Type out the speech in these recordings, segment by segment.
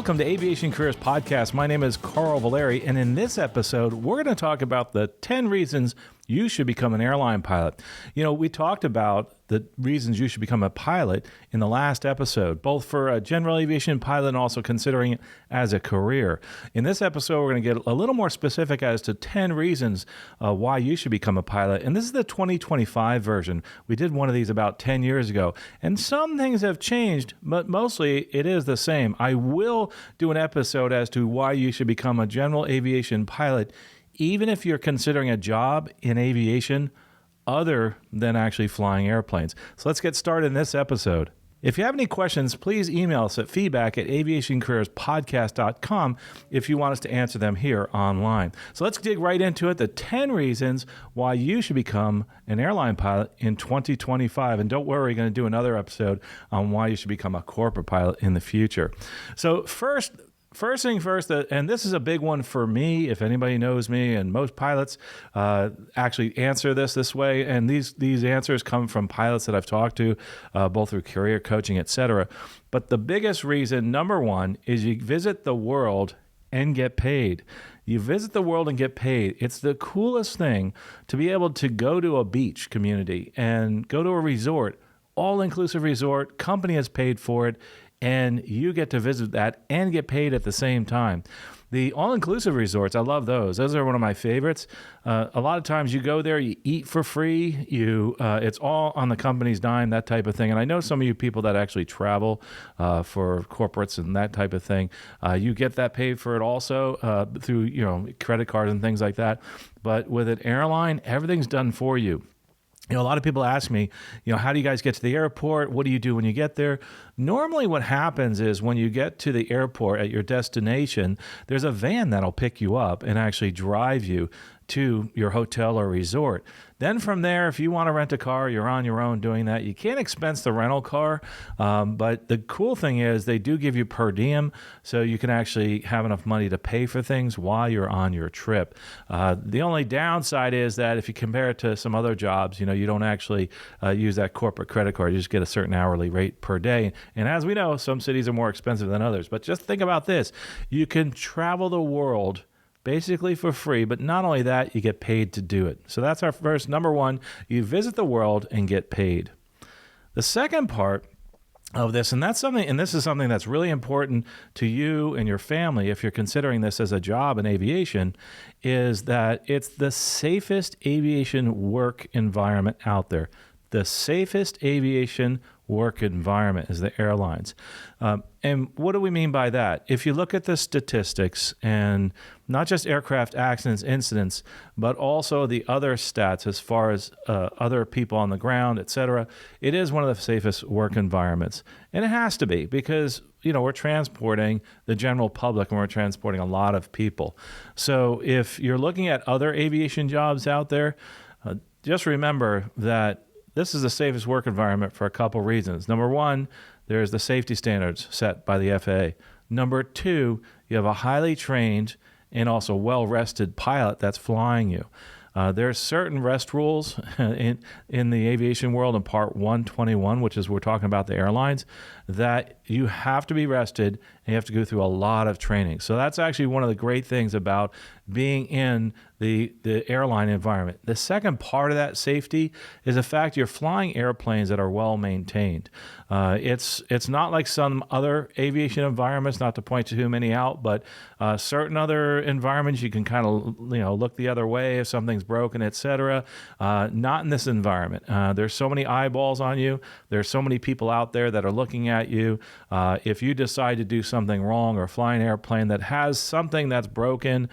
Welcome to Aviation Careers Podcast. My name is Carl Valeri, and in this episode, we're going to talk about the 10 reasons you should become an airline pilot. You know, we talked about the reasons you should become a pilot in the last episode, both for a general aviation pilot and also considering it as a career. In this episode, we're going to get a little more specific as to 10 reasons why you should become a pilot. And this is the 2025 version. We did one of these about 10 years ago, and some things have changed, but mostly it is the same. I will do an episode as to why you should become a general aviation pilot, even if you're considering a job in aviation other than actually flying airplanes. So let's get started in this episode. If you have any questions, please email us at feedback@aviationcareerspodcast.com if you want us to answer them here online. So let's dig right into it. The 10 reasons why you should become an airline pilot in 2025. And don't worry, we're going to do another episode on why you should become a corporate pilot in the future. So First thing first, and this is a big one for me, if anybody knows me, and most pilots actually answer this way, and these answers come from pilots that I've talked to, both through career coaching, etc. But the biggest reason, number one, is you visit the world and get paid. You visit the world and get paid. It's the coolest thing to be able to go to a beach community and go to a resort, all-inclusive resort, company has paid for it, and you get to visit that and get paid at the same time. The all-inclusive resorts, I love those. Those are one of my favorites. A lot of times you go there, you eat for free. It's all on the company's dime, that type of thing. And I know some of you people that actually travel for corporates and that type of thing. You get that paid for it also through credit cards and things like that. But with an airline, everything's done for you. A lot of people ask me, how do you guys get to the airport? What do you do when you get there? Normally what happens is when you get to the airport at your destination, there's a van that'll pick you up and actually drive you to your hotel or resort. Then from there, if you want to rent a car, you're on your own doing that. You can't expense the rental car, but the cool thing is they do give you per diem, so you can actually have enough money to pay for things while you're on your trip. The only downside is that if you compare it to some other jobs, you don't actually use that corporate credit card. You just get a certain hourly rate per day. And as we know, some cities are more expensive than others. But just think about this. You can travel the world basically for free, but not only that, you get paid to do it. So that's our first, number one, you visit the world and get paid. The second part of this, and this is something that's really important to you and your family if you're considering this as a job in aviation, is that it's the safest aviation work environment out there. The safest aviation work environment is the airlines. And what do we mean by that? If you look at the statistics, and not just aircraft accidents, incidents, but also the other stats as far as other people on the ground, et cetera, it is one of the safest work environments. And it has to be because, we're transporting the general public and we're transporting a lot of people. So if you're looking at other aviation jobs out there, just remember that this is the safest work environment for a couple reasons. Number one, there's the safety standards set by the FAA. Number two, you have a highly trained and also well-rested pilot that's flying you. There are certain rest rules in the aviation world in Part 121, which is we're talking about the airlines, that you have to be rested and you have to go through a lot of training. So that's actually one of the great things about being in the airline environment. The second part of that safety is the fact you're flying airplanes that are well maintained. It's not like some other aviation environments, not to point too many out, but certain other environments you can kind of look the other way if something's broken, etc. Not in this environment. There's so many eyeballs on you. There's so many people out there that are looking at you. If you decide to do something wrong or fly an airplane that has something that's broken,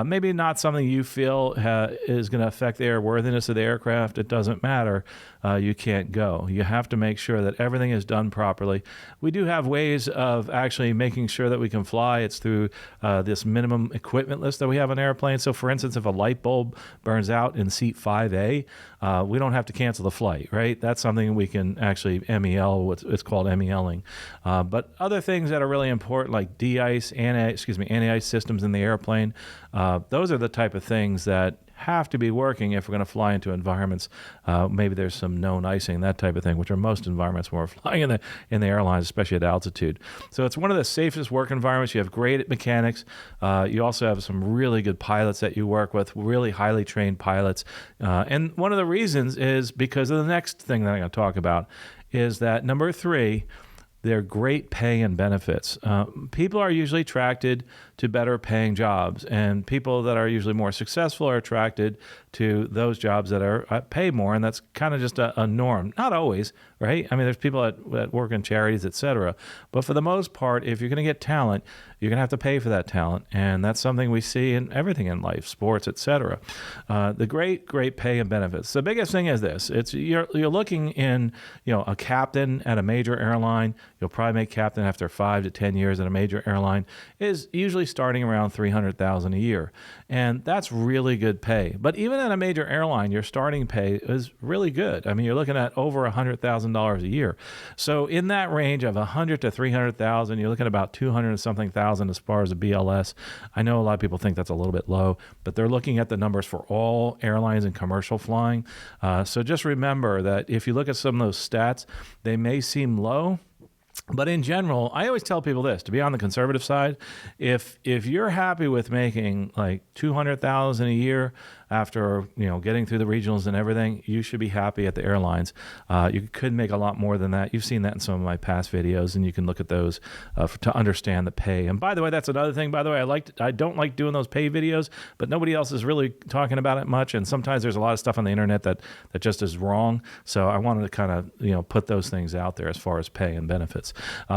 maybe not something you feel is going to affect the airworthiness of the aircraft, it doesn't matter. You can't go. You have to make sure that everything is done properly. We do have ways of actually making sure that we can fly. It's through this minimum equipment list that we have on airplanes. So for instance, if a light bulb burns out in seat 5A, we don't have to cancel the flight, right? That's something we can actually MEL, it's called MELing. But other things that are really important, like de-ice, anti-ice systems in the airplane, those are the type of things that have to be working if we're going to fly into environments. Maybe there's some known icing, that type of thing, which are most environments when we're flying in the airlines, especially at altitude. So it's one of the safest work environments. You have great mechanics. You also have some really good pilots that you work with, really highly trained pilots. And one of the reasons is because of the next thing that I'm going to talk about is that number 3, they're great pay and benefits. People are usually attracted to better paying jobs, and people that are usually more successful are attracted to those jobs that are pay more, and that's kind of just a norm. Not always, right? I mean, there's people that work in charities, et cetera. But for the most part, if you're going to get talent, you're going to have to pay for that talent, and that's something we see in everything in life, sports, et cetera. The great pay and benefits. The biggest thing is this: you're looking in, a captain at a major airline. You'll probably make captain after 5 to 10 years at a major airline. Is usually starting around $300,000 a year, and that's really good pay. But even at a major airline, your starting pay is really good. I mean, you're looking at over $100,000 a year. So in that range of $100,000 to $300,000, you're looking at about $200 and something thousand as far as a BLS. I know a lot of people think that's a little bit low, but they're looking at the numbers for all airlines and commercial flying. So just remember that if you look at some of those stats, they may seem low. But in general, I always tell people this, to be on the conservative side, if you're happy with making like $200,000 a year after, getting through the regionals and everything, you should be happy at the airlines. You could make a lot more than that. You've seen that in some of my past videos, and you can look at those to understand the pay. And by the way, that's another thing. By the way, I don't like doing those pay videos, but nobody else is really talking about it much. And sometimes there's a lot of stuff on the internet that just is wrong. So I wanted to kind of, put those things out there as far as pay and benefits.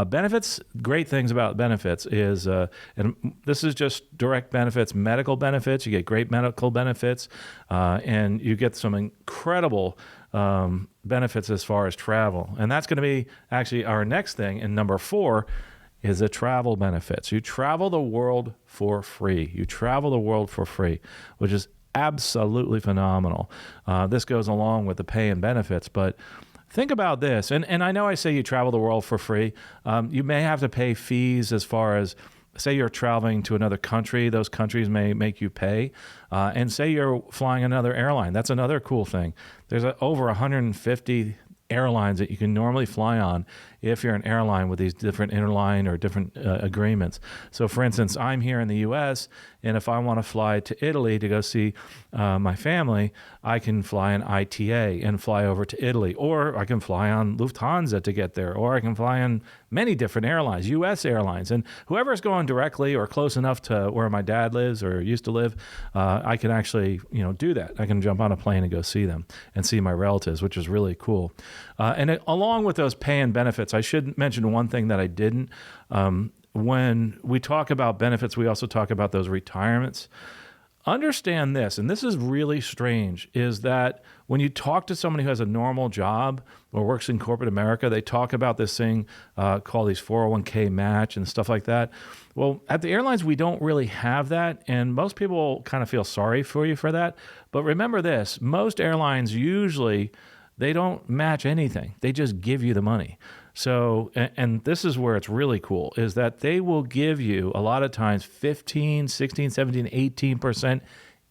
Benefits, great things about benefits is, and this is just direct benefits, medical benefits. You get great medical benefits, and you get some incredible benefits as far as travel. And that's going to be actually our next thing. And number 4 is the travel benefits. You travel the world for free. You travel the world for free, which is absolutely phenomenal. This goes along with the pay and benefits, but think about this, and I know I say you travel the world for free. You may have to pay fees as far as, say you're traveling to another country, those countries may make you pay. And say you're flying another airline, that's another cool thing. There's over 150 airlines that you can normally fly on if you're an airline with these different interline or different agreements. So for instance, I'm here in the US, and if I want to fly to Italy to go see my family, I can fly an ITA and fly over to Italy, or I can fly on Lufthansa to get there, or I can fly on many different airlines, US airlines. And whoever's going directly or close enough to where my dad lives or used to live, I can actually do that. I can jump on a plane and go see them and see my relatives, which is really cool. Along with those pay and benefits, I should mention one thing that I didn't. When we talk about benefits, we also talk about those retirements. Understand this, and this is really strange, is that when you talk to somebody who has a normal job or works in corporate America, they talk about this thing called these 401k match and stuff like that. Well, at the airlines, we don't really have that, and most people kind of feel sorry for you for that. But remember this, most airlines usually, they don't match anything. They just give you the money. So, and this is where it's really cool, is that they will give you a lot of times 15, 16, 17, 18%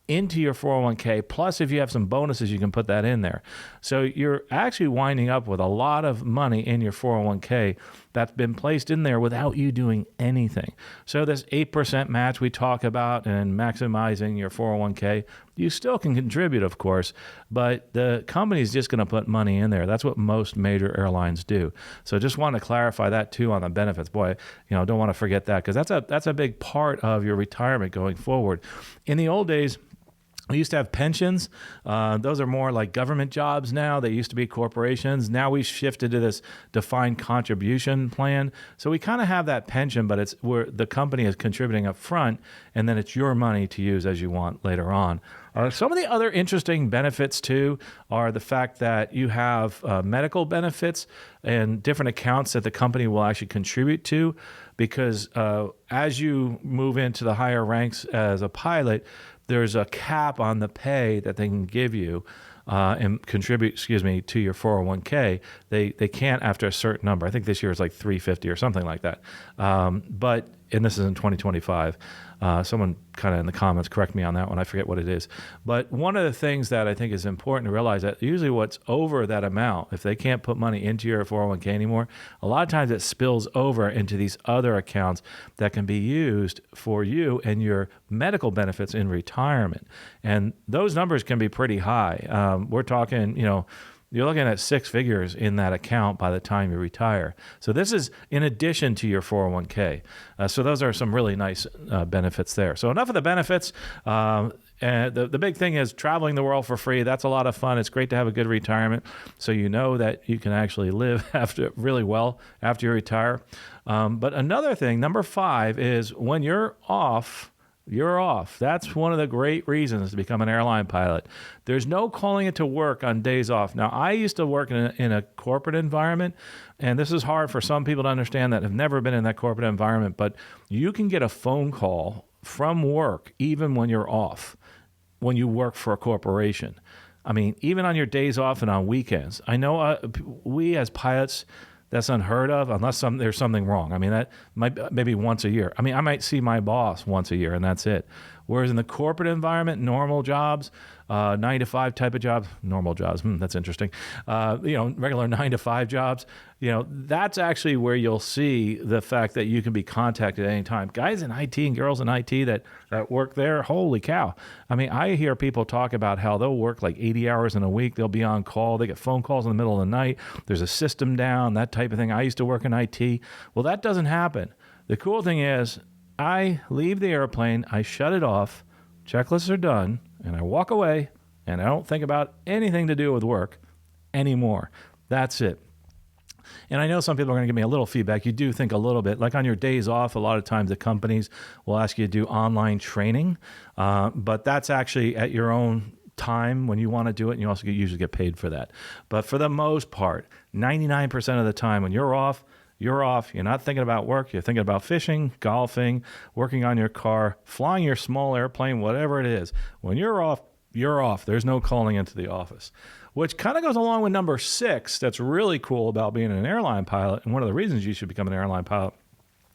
into your 401k. Plus, if you have some bonuses, you can put that in there. So you're actually winding up with a lot of money in your 401k that's been placed in there without you doing anything. So this 8% match we talk about and maximizing your 401k, you still can contribute, of course, but the company's just going to put money in there. That's what most major airlines do. So just want to clarify that too on the benefits. Boy, don't want to forget that, because that's a big part of your retirement going forward. In the old days, we used to have pensions. Those are more like government jobs now. They used to be corporations. Now we shifted to this defined contribution plan. So we kind of have that pension, but it's where the company is contributing up front, and then it's your money to use as you want later on. Some of the other interesting benefits too are the fact that you have medical benefits and different accounts that the company will actually contribute to, because as you move into the higher ranks as a pilot, there's a cap on the pay that they can give you and contribute, to your 401k. They can't after a certain number. I think this year is like $350 or something like that. But and this is in 2025. Someone kind of in the comments correct me on that one. I forget what it is. But one of the things that I think is important to realize that usually what's over that amount, if they can't put money into your 401k anymore, a lot of times it spills over into these other accounts that can be used for you and your medical benefits in retirement. And those numbers can be pretty high. We're talking, you're looking at six figures in that account by the time you retire. So this is in addition to your 401k. So those are some really nice benefits there. So enough of the benefits. And the big thing is traveling the world for free. That's a lot of fun. It's great to have a good retirement. So you know that you can actually live really well after you retire. But another thing, number 5, is when you're off, you're off. That's one of the great reasons to become an airline pilot. There's no calling it to work on days off. Now, I used to work in a corporate environment, and this is hard for some people to understand that have never been in that corporate environment, but you can get a phone call from work even when you're off, when you work for a corporation. I mean, even on your days off and on weekends. I know we as pilots, that's unheard of unless there's something wrong. I mean, that might maybe once a year. I mean, I might see my boss once a year, and that's it. Whereas in the corporate environment, normal jobs, 9 to 5 type of jobs, normal jobs, that's interesting. Regular 9 to 5 jobs, that's actually where you'll see the fact that you can be contacted at any time. Guys in IT and girls in IT that work there, holy cow. I mean, I hear people talk about how they'll work like 80 hours in a week. They'll be on call. They get phone calls in the middle of the night. There's a system down, that type of thing. I used to work in IT. Well, that doesn't happen. The cool thing is I leave the airplane, I shut it off, checklists are done, and I walk away, and I don't think about anything to do with work anymore. That's it. And I know some people are going to give me a little feedback. You do think a little bit. Like on your days off, a lot of times the companies will ask you to do online training, but that's actually at your own time when you want to do it, and you also usually get paid for that. But for the most part, 99% of the time when you're off, you're off. You're not thinking about work. You're thinking about fishing, golfing, working on your car, flying your small airplane, whatever it is. When you're off, you're off. There's no calling into the office, which kind of goes along with number 6. That's really cool about being an airline pilot. And one of the reasons you should become an airline pilot,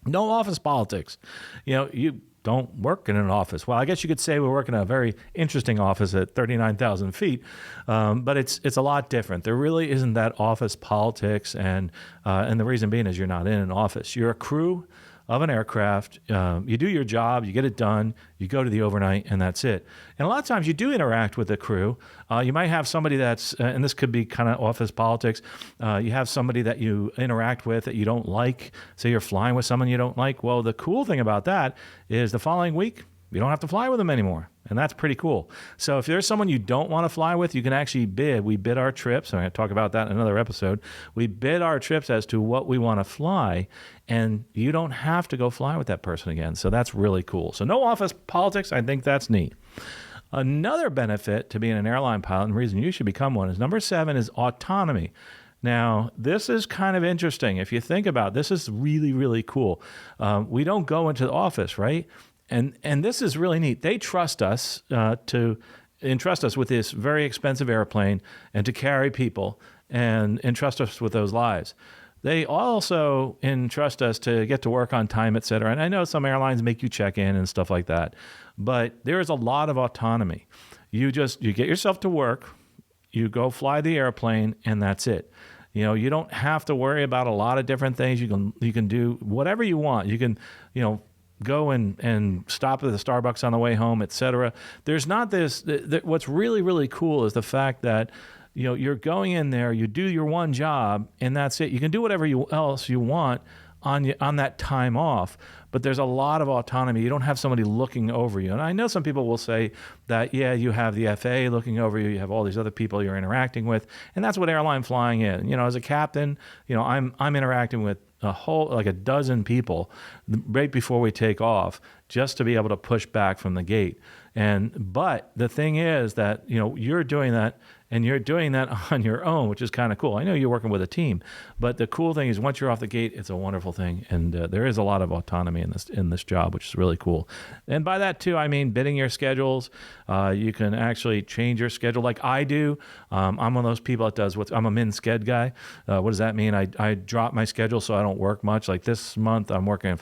no office politics. You don't work in an office. Well, I guess you could say we work in a very interesting office at 39,000 feet, but it's a lot different. There really isn't that office politics, and the reason being is you're not in an office. You're a crew of an aircraft. You do your job, you get it done, you go to the overnight, and that's it. And a lot of times you do interact with the crew. You might have somebody that's, and this could be kind of office politics, you have somebody that you interact with that you don't like. Say you're flying with someone you don't like. Well, the cool thing about that is the following week, you don't have to fly with them anymore. And that's pretty cool. So if there's someone you don't want to fly with, you can actually bid. We bid our trips. I'm going to talk about that in another episode. We bid our trips as to what we want to fly, and you don't have to go fly with that person again. So that's really cool. So no office politics. I think that's neat. Another benefit to being an airline pilot, and the reason you should become one, is number 7 is autonomy. Now, this is kind of interesting. If you think about it, this is really, really cool. We don't go into the office, right? And this is really neat. They trust us to entrust us with this very expensive airplane and to carry people and entrust us with those lives. They also entrust us to get to work on time, et cetera. And I know some airlines make you check in and stuff like that, but there is a lot of autonomy. You get yourself to work, you go fly the airplane, and that's it. You don't have to worry about a lot of different things. You can do whatever you want. You can, go and stop at the Starbucks on the way home, et cetera. There's not this. What's really, really cool is the fact that you're going in there, you do your one job, and that's it. You can do whatever else you want on that time off, but there's a lot of autonomy. You don't have somebody looking over you. And I know some people will say that, yeah, you have the FAA looking over you, you have all these other people you're interacting with, and that's what airline flying is. As a captain, I'm interacting with a dozen people right before we take off just to be able to push back from the gate. But the thing is that, you're doing that and you're doing that on your own, which is kind of cool. I know you're working with a team, but the cool thing is once you're off the gate, it's a wonderful thing, and there is a lot of autonomy in this job, which is really cool. And by that too, I mean bidding your schedules. You can actually change your schedule like I do. I'm one of those people that does I'm a min sched guy. What does that mean? I drop my schedule so I don't work much. Like this month, I'm working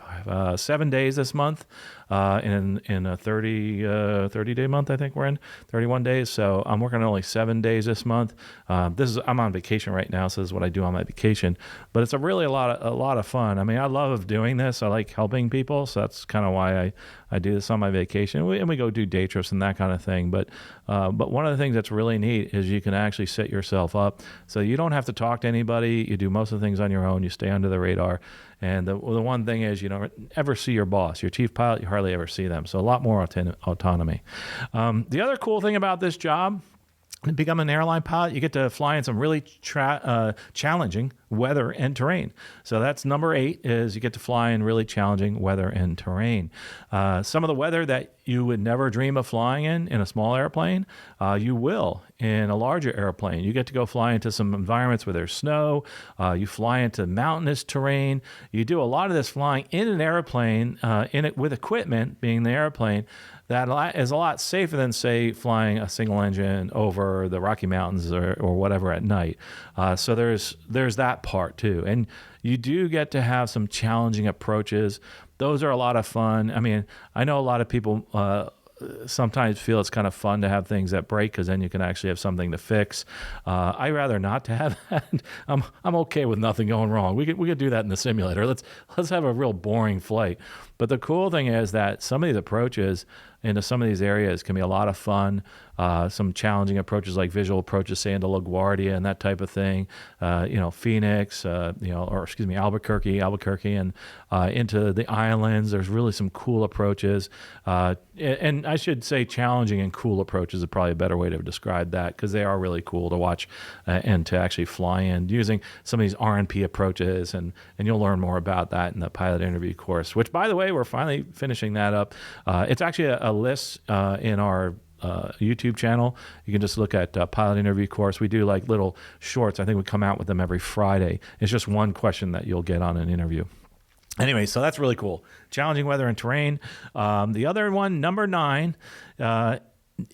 7 days this month. In a 30-day month, I think we're in 31 days. So I'm working only 7 days this month. I'm on vacation right now, so this is what I do on my vacation. But it's really a lot of fun. I mean, I love doing this. I like helping people, so that's kind of why I do this on my vacation. And we go do day trips and that kind of thing. But one of the things that's really neat is you can actually set yourself up so you don't have to talk to anybody. You do most of the things on your own. You stay under the radar. And the one thing is you don't ever see your boss. Your chief pilot, you hardly ever see them. So a lot more autonomy. The other cool thing about this job, to become an airline pilot, you get to fly in some really challenging weather and terrain. So that's number 8, is you get to fly in really challenging weather and terrain. Some of the weather that you would never dream of flying in a small airplane, you will in a larger airplane. You get to go fly into some environments where there's snow. You fly into mountainous terrain. You do a lot of this flying in an airplane, with equipment, being the airplane, that is a lot safer than, say, flying a single engine over the Rocky Mountains or whatever at night. So there's that part too. And you do get to have some challenging approaches. Those are a lot of fun. I mean, I know a lot of people sometimes feel it's kind of fun to have things that break because then you can actually have something to fix. I rather not to have that. I'm okay with nothing going wrong. We could do that in the simulator. Let's have a real boring flight. But the cool thing is that some of these approaches into some of these areas can be a lot of fun. Some challenging approaches like visual approaches, say into LaGuardia and that type of thing. Phoenix, Albuquerque, and into the islands. There's really some cool approaches. And I should say challenging and cool approaches is probably a better way to describe that, because they are really cool to watch and to actually fly in using some of these RNP approaches. And you'll learn more about that in the pilot interview course, which, by the way, we're finally finishing that up. It's actually a list in our YouTube channel. You can just look at pilot interview course. We do like little shorts. I think we come out with them every Friday. It's just one question that you'll get on an interview. Anyway, so that's really cool. Challenging weather and terrain. The other one, number 9,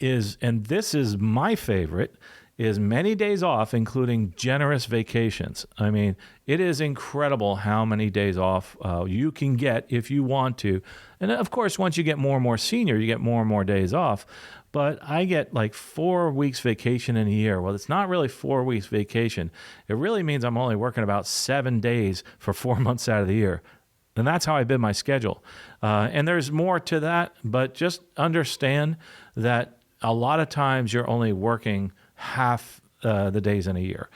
is, and this is my favorite, is many days off, including generous vacations. I mean, it is incredible how many days off you can get if you want to. And of course, once you get more and more senior, you get more and more days off. But I get like 4 weeks vacation in a year. Well, it's not really 4 weeks vacation. It really means I'm only working about 7 days for 4 months out of the year. And that's how I bid my schedule. And there's more to that, but just understand that a lot of times you're only working half the days in a year.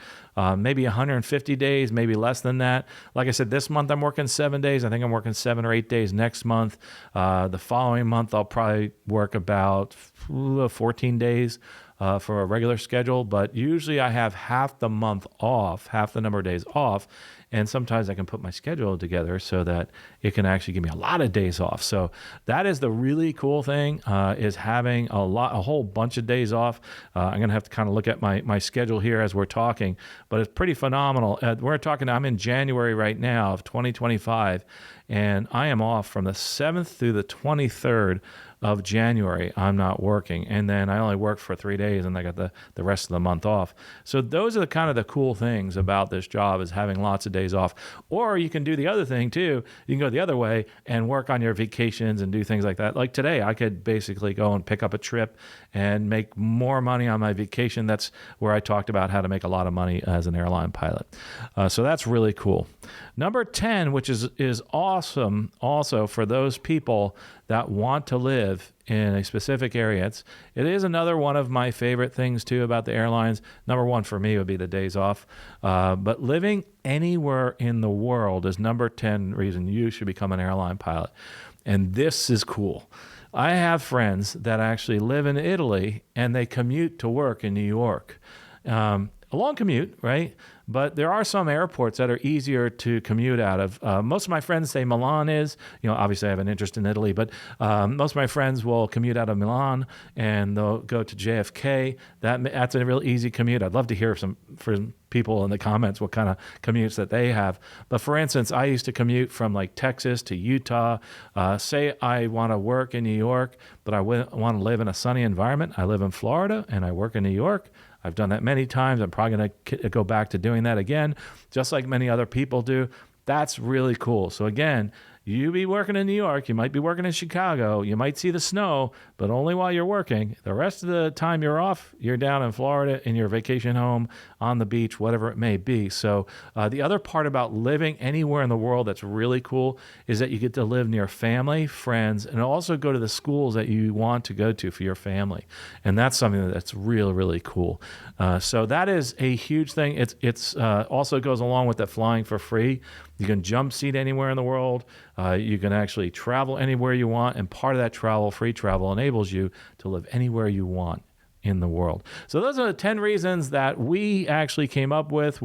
Maybe 150 days, maybe less than that. Like I said, this month I'm working 7 days. I think I'm working 7 or 8 days next month. The following month I'll probably work about 14 days for a regular schedule. But usually I have half the month off, half the number of days off. And sometimes I can put my schedule together so that it can actually give me a lot of days off. So that is the really cool thing, is having a whole bunch of days off. I'm going to have to kind of look at my schedule here as we're talking, but it's pretty phenomenal. I'm in January right now of 2025, and I am off from the 7th through the 23rd of January. I'm not working. And then I only work for 3 days, and I got the rest of the month off. So those are the kind of the cool things about this job, is having lots of days off. Or you can do the other thing too. You can go the other way and work on your vacations and do things like that. Like today, I could basically go and pick up a trip and make more money on my vacation. That's where I talked about how to make a lot of money as an airline pilot. So that's really cool. Number 10, which is awesome also for those people that want to live in a specific area. It is another one of my favorite things too about the airlines. Number 1 for me would be the days off. But living anywhere in the world is number 10 reason you should become an airline pilot. And this is cool. I have friends that actually live in Italy and they commute to work in New York. A long commute, right? But there are some airports that are easier to commute out of. Most of my friends say Milan is. Obviously I have an interest in Italy, but most of my friends will commute out of Milan and they'll go to JFK. That's a real easy commute. I'd love to hear from people in the comments what kind of commutes that they have. But for instance, I used to commute from like Texas to Utah. Say I want to work in New York, but I want to live in a sunny environment. I live in Florida and I work in New York. I've done that many times. I'm probably going to go back to doing that again, just like many other people do. That's really cool. So again, you be working in New York, you might be working in Chicago, you might see the snow, but only while you're working. The rest of the time you're off, you're down in Florida in your vacation home, on the beach, whatever it may be. So the other part about living anywhere in the world that's really cool is that you get to live near family, friends, and also go to the schools that you want to go to for your family. And that's something that's really, really cool. So that is a huge thing. It's also goes along with that flying for free. You can jump seat anywhere in the world. You can actually travel anywhere you want. And part of that travel, free travel, enables you to live anywhere you want in the world. So those are the 10 reasons that we actually came up with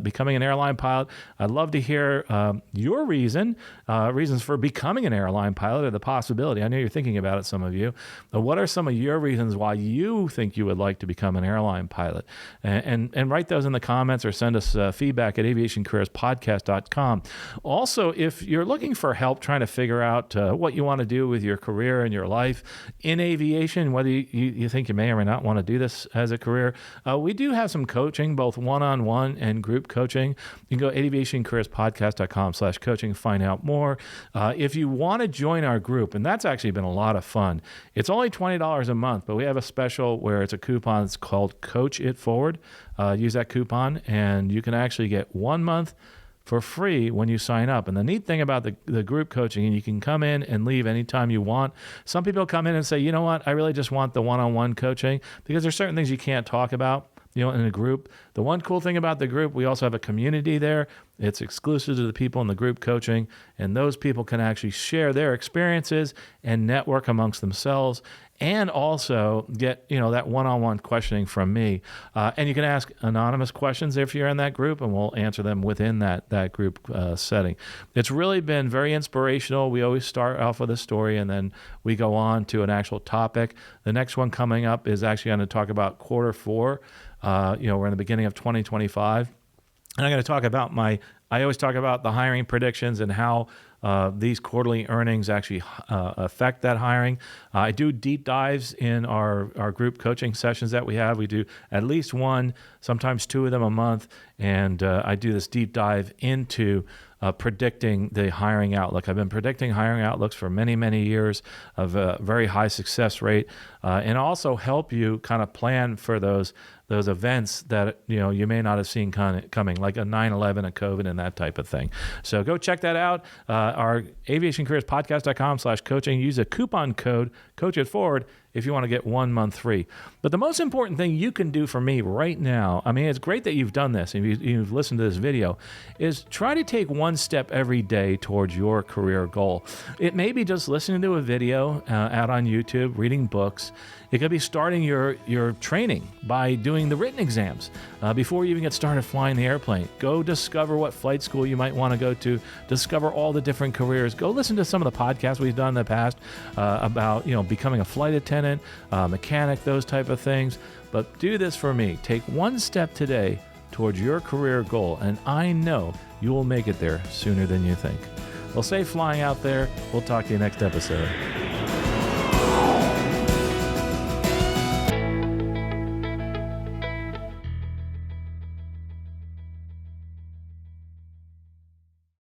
becoming an airline pilot. I'd love to hear your reasons for becoming an airline pilot, or the possibility. I know you're thinking about it, some of you. But what are some of your reasons why you think you would like to become an airline pilot? And write those in the comments, or send us feedback at aviationcareerspodcast.com. Also, if you're looking for help trying to figure out what you want to do with your career and your life in aviation, whether you think you may or may not want to do this as a career, we do have some coaching, both one-on-one and group coaching. You can go to aviationcareerspodcast.com/coaching, find out more. If you want to join our group, and that's actually been a lot of fun, it's only $20 a month, but we have a special where it's a coupon. It's called Coach It Forward. Use that coupon, and you can actually get 1 month for free when you sign up. And the neat thing about the group coaching, and you can come in and leave anytime you want. Some people come in and say, you know what, I really just want the one-on-one coaching, because there's certain things you can't talk about in a group. The one cool thing about the group, we also have a community there. It's exclusive to the people in the group coaching, and those people can actually share their experiences and network amongst themselves, and also get that one-on-one questioning from me. And you can ask anonymous questions if you're in that group, and we'll answer them within that group setting. It's really been very inspirational. We always start off with a story, and then we go on to an actual topic. The next one coming up is actually going to talk about Q4. We're in the beginning of 2025. And I'm going to talk about I always talk about the hiring predictions and how these quarterly earnings actually affect that hiring. I do deep dives in our group coaching sessions that we have. We do at least one, sometimes two of them a month. And I do this deep dive into predicting the hiring outlook. I've been predicting hiring outlooks for many, many years of a very high success rate, and also help you kind of plan for those events that you may not have seen coming, like a 9/11, a COVID, and that type of thing. So go check that out. Our aviationcareerspodcast.com/coaching. Use a coupon code, Coach It Forward, if you want to get 1 month free. But the most important thing you can do for me right now, I mean, it's great that you've done this and you've listened to this video, is try to take one step every day towards your career goal. It may be just listening to a video out on YouTube, reading books. It could be starting your training by doing the written exams before you even get started flying the airplane. Go discover what flight school you might want to go to. Discover all the different careers. Go listen to some of the podcasts we've done in the past about becoming a flight attendant, mechanic, those type of things. But do this for me. Take one step today towards your career goal, and I know you will make it there sooner than you think. Well, safe flying out there. We'll talk to you next episode.